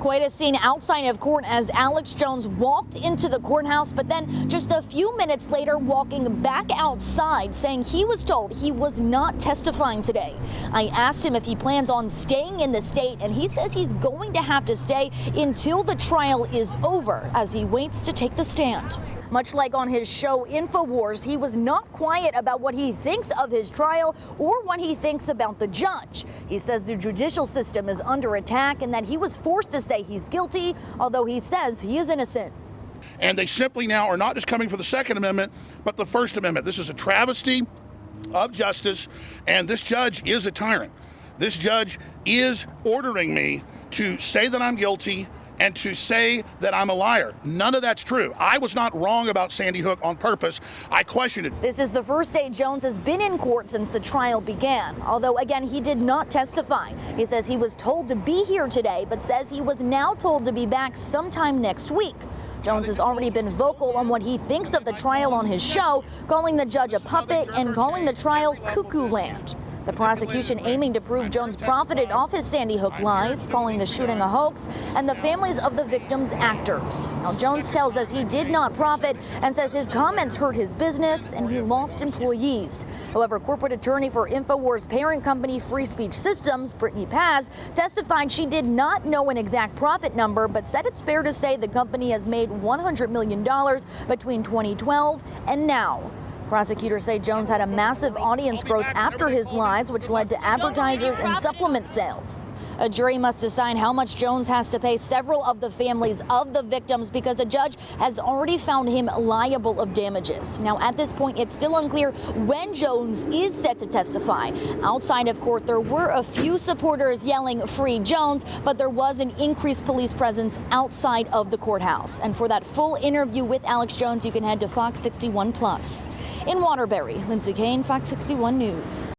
Quite a scene outside of court as Alex Jones walked into the courthouse, but then just a few minutes later walking back outside, saying he was told he was not testifying today. I asked him if he plans on staying in the state, and he says he's going to have to stay until the trial is over as he waits to take the stand. Much like on his show InfoWars, he was not quiet about what he thinks of his trial or what he thinks about the judge. He says the judicial system is under attack and that he was forced to say he's guilty, although he says he is innocent. And they simply now are not just coming for the Second Amendment, but the First Amendment. This is a travesty of justice, and this judge is a tyrant. This judge is ordering me to say that I'm guilty and to say that I'm a liar. None of that's true. I was not wrong about Sandy Hook on purpose. I questioned it. This is the first day Jones has been in court since the trial began, although again he did not testify. He says he was told to be here today, but says he was now told to be back sometime next week. Jones has already been vocal on what he thinks of the trial on his show, calling the judge a puppet and calling the trial cuckoo land. The prosecution aiming to prove Jones profited off his Sandy Hook lies, calling the shooting a hoax, and the families of the victims actors. Now, Jones tells us he did not profit and says his comments hurt his business and he lost employees. However, corporate attorney for InfoWars parent company Free Speech Systems, Brittany Paz, testified she did not know an exact profit number, but said it's fair to say the company has made $100 million between 2012 and now. Prosecutors say Jones had a massive audience growth after his lies, which led to advertisers and supplement sales. A jury must decide how much Jones has to pay several of the families of the victims because a judge has already found him liable of damages. Now, at this point, it's still unclear when Jones is set to testify. Outside of court, there were a few supporters yelling "Free Jones," but there was an increased police presence outside of the courthouse. And for that full interview with Alex Jones, you can head to Fox 61 Plus. In Waterbury, Lindsay Kane, Fox 61 News.